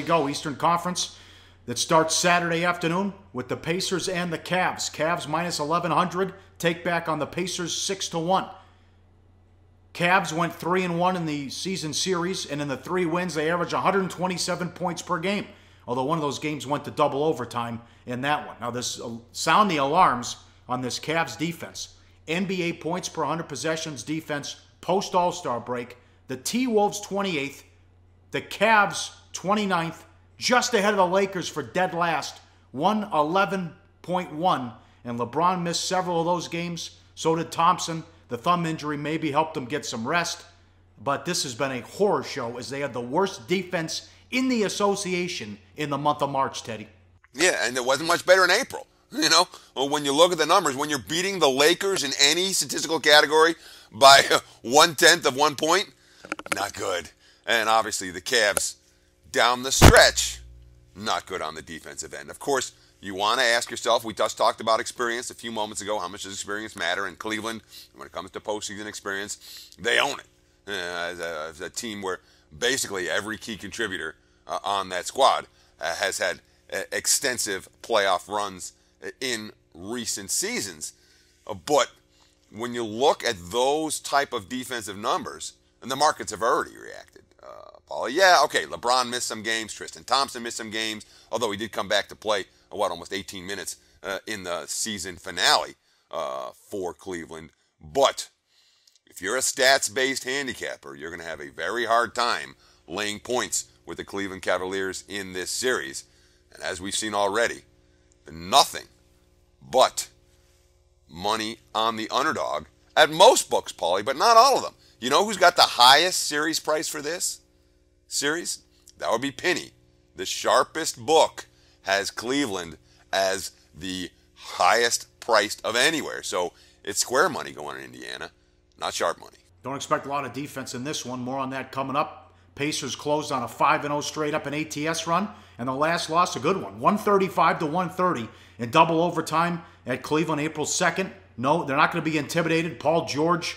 we go. Eastern Conference that starts Saturday afternoon with the Pacers and the Cavs. Cavs minus 1,100. Take back on the Pacers 6-1. Cavs went 3-1 in the season series, and in the 3 wins, they averaged 127 points per game. Although one of those games went to double overtime in that one. Now, this sound the alarms on this Cavs defense. NBA points per 100 possessions defense post All-Star break. The T-Wolves 28th, the Cavs 29th, just ahead of the Lakers for dead last, 111.1. And LeBron missed several of those games. So did Thompson. The thumb injury maybe helped him get some rest. But this has been a horror show as they had the worst defense in the association in the month of March, Teddy. Yeah, and it wasn't much better in April. You know, when you look at the numbers, when you're beating the Lakers in any statistical category by 1/10 of 1 point, not good. And obviously the Cavs down the stretch, not good on the defensive end. Of course, you want to ask yourself, we just talked about experience a few moments ago, how much does experience matter? In Cleveland, when it comes to postseason experience, they own it. As a team where basically every key contributor on that squad has had extensive playoff runs in recent seasons. But when you look at those type of defensive numbers, and the markets have already reacted, Pauly, yeah, okay, LeBron missed some games, Tristan Thompson missed some games, although he did come back to play, almost 18 minutes in the season finale for Cleveland. But if you're a stats-based handicapper, you're going to have a very hard time laying points with the Cleveland Cavaliers in this series. And as we've seen already, nothing but money on the underdog at most books, Pauly, but not all of them. You know who's got the highest series price for this series? That would be Penny. The sharpest book has Cleveland as the highest priced of anywhere. So it's square money going in Indiana, not sharp money. Don't expect a lot of defense in this one. More on that coming up. Pacers closed on a 5-0 straight up an ATS run, and the last loss, a good one, 135-130 in double overtime at Cleveland April 2nd. No, they're not going to be intimidated. Paul George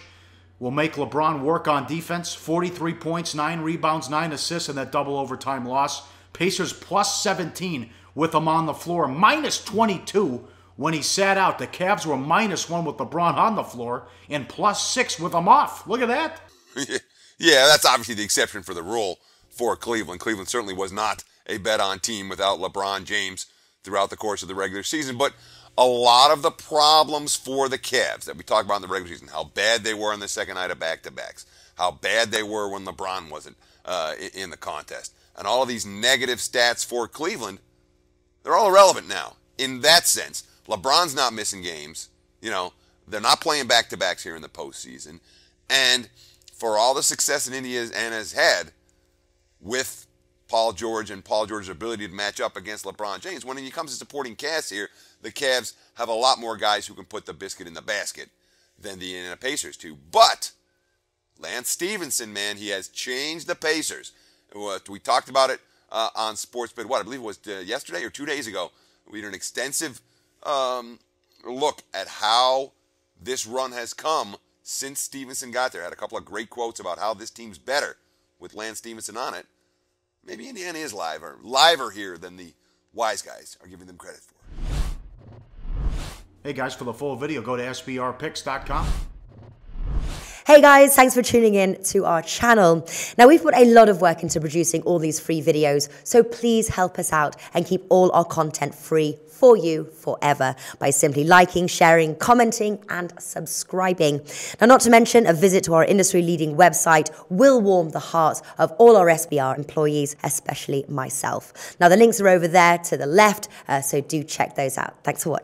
will make LeBron work on defense. 43 points, 9 rebounds, 9 assists in that double overtime loss. Pacers plus 17 with him on the floor, minus 22 when he sat out. The Cavs were minus 1 with LeBron on the floor and plus 6 with him off. Look at that. Yeah, that's obviously the exception for the rule for Cleveland. Cleveland certainly was not a bet-on team without LeBron James throughout the course of the regular season. But a lot of the problems for the Cavs that we talked about in the regular season, how bad they were on the second night of back-to-backs, how bad they were when LeBron wasn't in the contest, and all of these negative stats for Cleveland, they're all irrelevant now. In that sense, LeBron's not missing games. You know, they're not playing back-to-backs here in the postseason. And for all the success that Indiana has had with Paul George and Paul George's ability to match up against LeBron James, when it comes to supporting cast here, the Cavs have a lot more guys who can put the biscuit in the basket than the Indiana Pacers do. But Lance Stevenson, man, he has changed the Pacers. We talked about it on SportsBid, I believe it was yesterday or 2 days ago. We did an extensive look at how this run has come since Stevenson got there. Had a couple of great quotes about how this team's better with Lance Stevenson on it. Maybe Indiana is liver here than the wise guys are giving them credit for. Hey guys, for the full video, go to sbrpicks.com. Hey guys, thanks for tuning in to our channel. Now, we've put a lot of work into producing all these free videos, so please help us out and keep all our content free for you forever by simply liking, sharing, commenting, and subscribing. Now, not to mention, a visit to our industry-leading website will warm the hearts of all our SBR employees, especially myself. Now, the links are over there to the left, so do check those out. Thanks for watching.